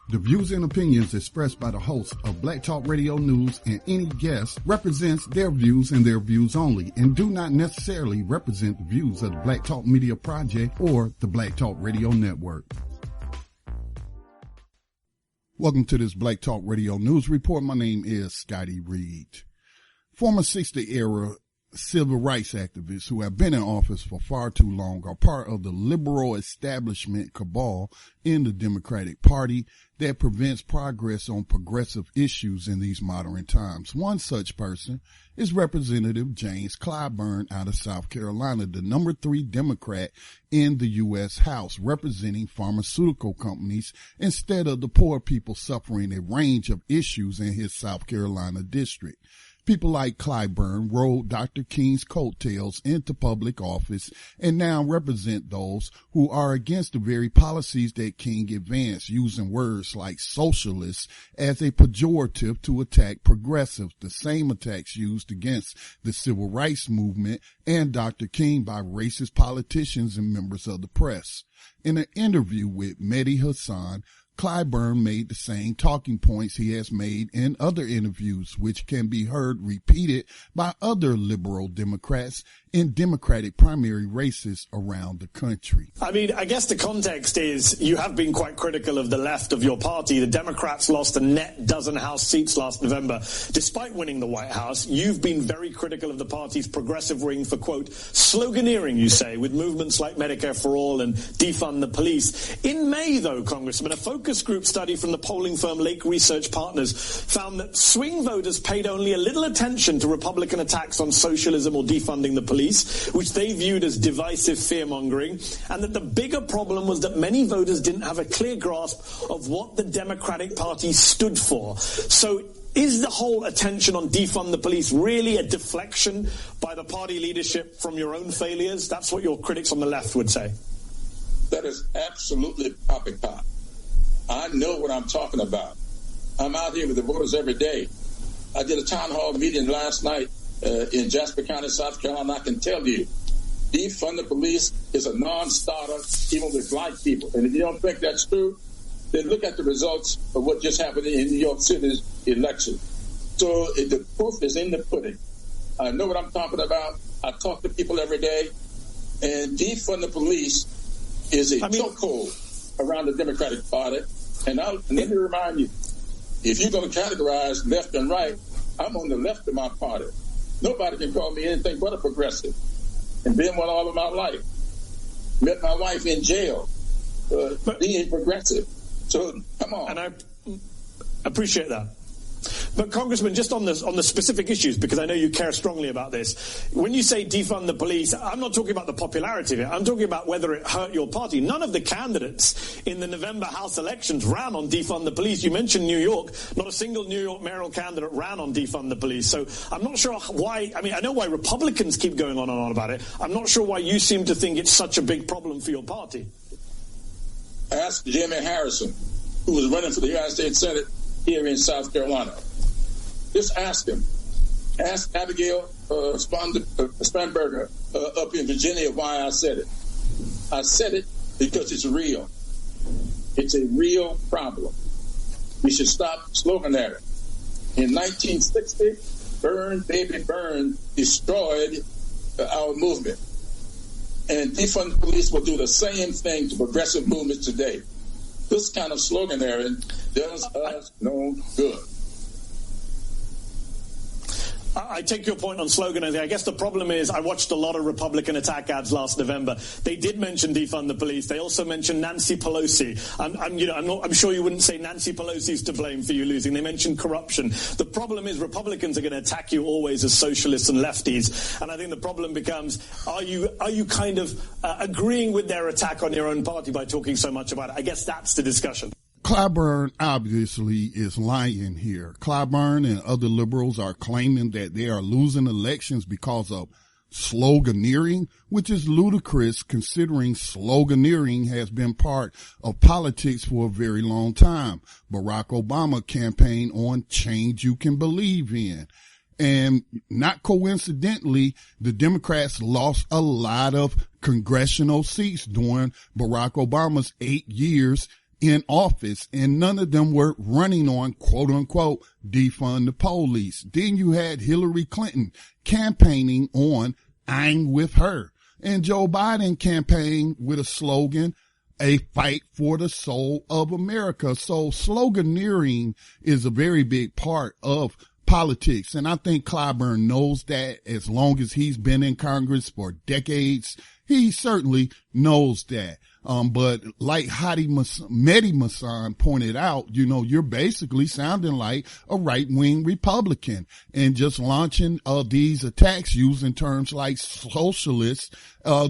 The views and opinions expressed by the hosts of Black Talk Radio News and any guest represents their views and their views only and do not necessarily represent the views of the Black Talk Media Project or the Black Talk Radio Network. Welcome to this Black Talk Radio News Report. My name is Scotty Reed. Former 60s-era civil rights activists who have been in office for far too long are part of the liberal establishment cabal in the Democratic Party that prevents progress on progressive issues in these modern times. One such person is Representative James Clyburn out of South Carolina, the number 3 Democrat in the U.S. House, representing pharmaceutical companies instead of the poor people suffering a range of issues in his South Carolina district. People like Clyburn rode Dr. King's coattails into public office and now represent those who are against the very policies that King advanced, using words like socialist as a pejorative to attack progressives, the same attacks used against the civil rights movement and Dr. King by racist politicians and members of the press. In an interview with Mehdi Hasan, Clyburn made the same talking points he has made in other interviews, which can be heard repeated by other liberal Democrats in Democratic primary races around the country. I mean, I guess the context is you have been quite critical of the left of your party. The Democrats lost a net dozen House seats last November, despite winning the White House. You've been very critical of the party's progressive wing for, quote, sloganeering, you say, with movements like Medicare for All and defund the police. In May, though, Congressman, a focus group study from the polling firm Lake Research Partners found that swing voters paid only a little attention to Republican attacks on socialism or defunding the police, which they viewed as divisive fear-mongering, and that the bigger problem was that many voters didn't have a clear grasp of what the Democratic Party stood for. So is the whole attention on defund the police really a deflection by the party leadership from your own failures? That's what your critics on the left would say. That is absolutely poppycock. I know what I'm talking about. I'm out here with the voters every day. I did a town hall meeting last night in Jasper County, South Carolina. I can tell you, defund the police is a non-starter, even with black people. And if you don't think that's true, then look at the results of what just happened in New York City's election. So the proof is in the pudding. I know what I'm talking about. I talk to people every day. And defund the police is a chokehold around the Democratic Party. And let me remind you, if you're going to categorize left and right, I'm on the left of my party. Nobody can call me anything but a progressive. And been one all of my life. Met my wife in jail, being progressive. So, come on. And I appreciate that. But, Congressman, just on the specific issues, because I know you care strongly about this, when you say defund the police, I'm not talking about the popularity of it. I'm talking about whether it hurt your party. None of the candidates in the November House elections ran on defund the police. You mentioned New York. Not a single New York mayoral candidate ran on defund the police. So I'm not sure why. I mean, I know why Republicans keep going on and on about it. I'm not sure why you seem to think it's such a big problem for your party. Ask Jimmy Harrison, who was running for the United States Senate here in South Carolina. Just ask him. Ask Abigail Spanberger up in Virginia why I said it. I said it because it's real. It's a real problem. We should stop sloganeering. In 1960, Burn, Baby Burn destroyed our movement. And defund the police will do the same thing to progressive movements today. This kind of sloganeering does us no good. I take your point on sloganizing. I guess the problem is I watched a lot of Republican attack ads last November. They did mention defund the police. They also mentioned Nancy Pelosi. I'm sure you wouldn't say Nancy Pelosi's to blame for you losing. They mentioned corruption. The problem is Republicans are going to attack you always as socialists and lefties. And I think the problem becomes, are you kind of agreeing with their attack on your own party by talking so much about it? I guess that's the discussion. Clyburn obviously is lying here. Clyburn and other liberals are claiming that they are losing elections because of sloganeering, which is ludicrous considering sloganeering has been part of politics for a very long time. Barack Obama campaigned on change you can believe in. And not coincidentally, the Democrats lost a lot of congressional seats during Barack Obama's 8 years in office, and none of them were running on, quote unquote, defund the police. Then you had Hillary Clinton campaigning on I'm with her, and Joe Biden campaigned with a slogan, a fight for the soul of America. So sloganeering is a very big part of politics. And I think Clyburn knows that. As long as he's been in Congress for decades, he certainly knows that. But like Mehdi Masson pointed out, you're basically sounding like a right-wing Republican and just launching these attacks using terms like socialist,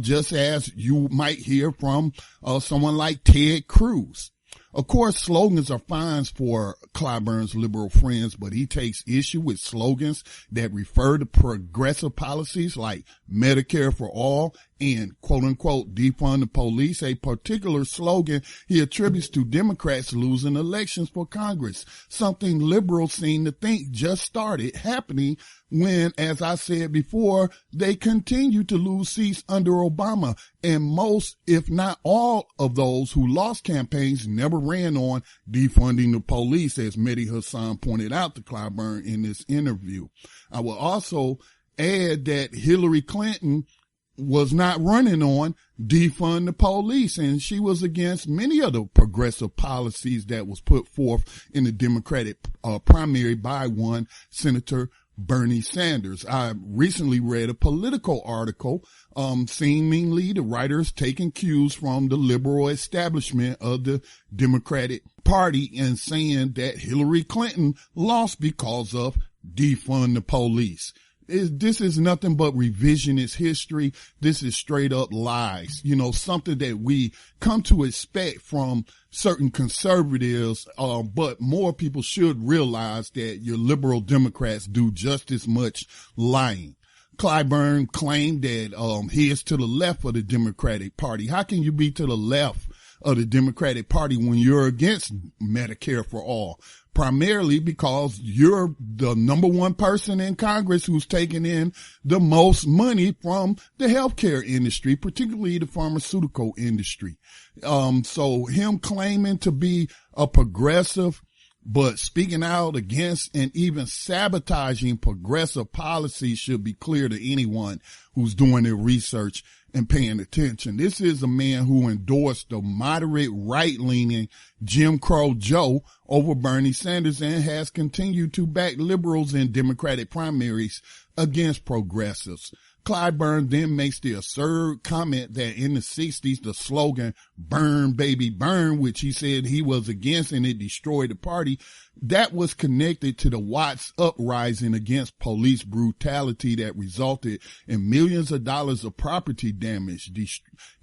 just as you might hear from someone like Ted Cruz. Of course, slogans are fine for Clyburn's liberal friends, but he takes issue with slogans that refer to progressive policies like Medicare for all and, quote unquote, defund the police, a particular slogan he attributes to Democrats losing elections for Congress, something liberals seem to think just started happening when, as I said before, they continue to lose seats under Obama. And most, if not all, of those who lost campaigns never ran on defunding the police, as Mehdi Hassan pointed out to Clyburn in this interview. I will also add that Hillary Clinton was not running on defund the police, and she was against many of the progressive policies that was put forth in the Democratic primary by one Senator Bernie Sanders. I recently read a political article, seemingly the writers taking cues from the liberal establishment of the Democratic Party and saying that Hillary Clinton lost because of defund the police. This is nothing but revisionist history. This is straight up lies. Something that we come to expect from certain conservatives, but more people should realize that your liberal Democrats do just as much lying. Clyburn claimed that he is to the left of the Democratic Party. How can you be to the left of the Democratic Party when you're against Medicare for all? Primarily because you're the number one person in Congress who's taking in the most money from the healthcare industry, particularly the pharmaceutical industry. So him claiming to be a progressive, but speaking out against and even sabotaging progressive policy should be clear to anyone who's doing their research and paying attention. This is a man who endorsed the moderate right-leaning Jim Crow Joe over Bernie Sanders and has continued to back liberals in Democratic primaries against progressives. Clyburn then makes the absurd comment that in the 60s, the slogan, burn, baby, burn, which he said he was against and it destroyed the party, that was connected to the Watts uprising against police brutality that resulted in millions of dollars of property damage.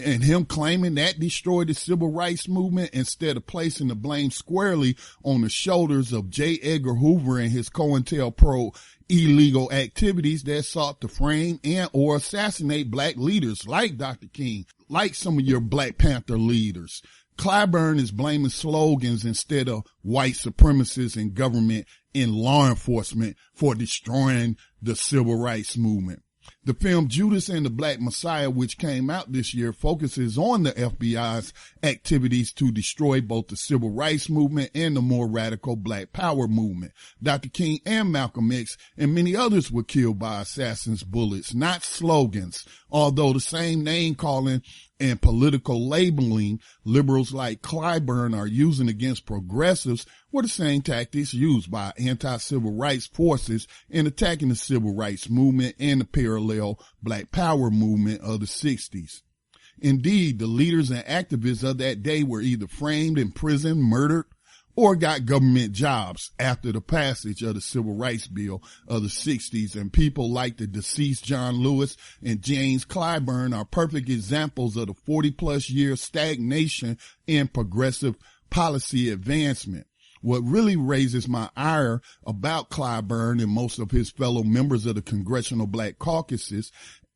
And him claiming that destroyed the civil rights movement instead of placing the blame squarely on the shoulders of J. Edgar Hoover and his COINTELPRO illegal activities that sought to frame and or assassinate black leaders like Dr. King, like some of your Black Panther leaders. Clyburn is blaming slogans instead of white supremacists in government and law enforcement for destroying the civil rights movement. The film Judas and the Black Messiah, which came out this year, focuses on the FBI's activities to destroy both the civil rights movement and the more radical Black Power movement. Dr. King and Malcolm X and many others were killed by assassins' bullets, not slogans, although the same name calling and political labeling liberals like Clyburn are using against progressives were the same tactics used by anti-civil rights forces in attacking the civil rights movement and the parallel Black Power movement of the 60s. Indeed, the leaders and activists of that day were either framed, imprisoned, murdered, or got government jobs after the passage of the Civil Rights Bill of the 60s. And people like the deceased John Lewis and James Clyburn are perfect examples of the 40-plus year stagnation in progressive policy advancement. What really raises my ire about Clyburn and most of his fellow members of the Congressional Black Caucuses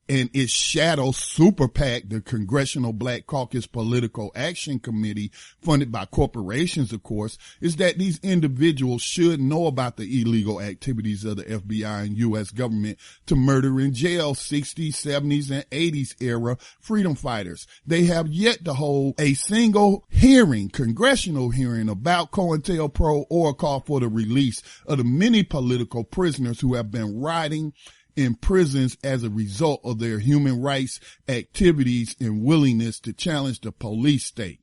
and its shadow super PAC, the Congressional Black Caucus Political Action Committee, funded by corporations, of course, is that these individuals should know about the illegal activities of the FBI and U.S. government to murder and jail 60s, 70s, and 80s era freedom fighters. They have yet to hold a single hearing, congressional hearing, about COINTELPRO or call for the release of the many political prisoners who have been rotting in prisons as a result of their human rights activities and willingness to challenge the police state.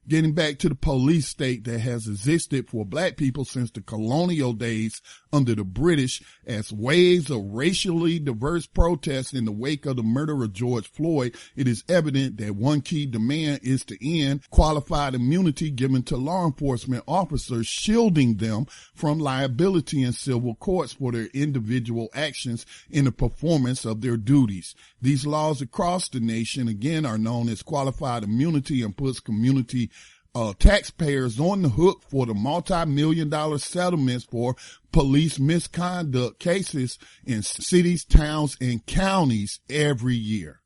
Getting back to the police state that has existed for black people since the colonial days under the British, as waves of racially diverse protests in the wake of the murder of George Floyd, it is evident that one key demand is to end qualified immunity given to law enforcement officers, shielding them from liability in civil courts for their individual actions in the performance of their duties. These laws across the nation, again, are known as qualified immunity and puts community taxpayers on the hook for the multi-million-dollar settlements for police misconduct cases in cities, towns, and counties every year.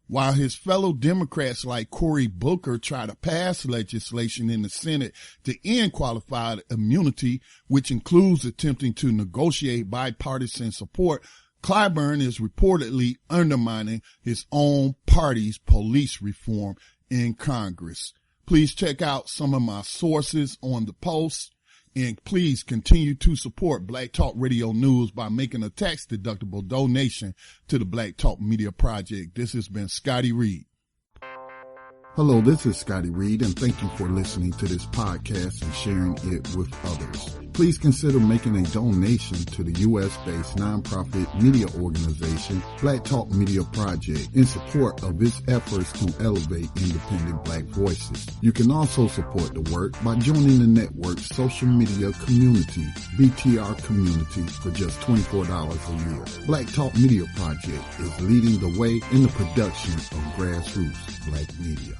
While his fellow Democrats like Cory Booker try to pass legislation in the Senate to end qualified immunity, which includes attempting to negotiate bipartisan support, Clyburn is reportedly undermining his own party's police reform in Congress. Please check out some of my sources on the post, and please continue to support Black Talk Radio News by making a tax-deductible donation to the Black Talk Media Project. This has been Scotty Reed. Hello, this is Scotty Reed, and thank you for listening to this podcast and sharing it with others. Please consider making a donation to the U.S.-based nonprofit media organization, Black Talk Media Project, in support of its efforts to elevate independent black voices. You can also support the work by joining the network's social media community, BTR Community, for just $24 a year. Black Talk Media Project is leading the way in the production of grassroots black media.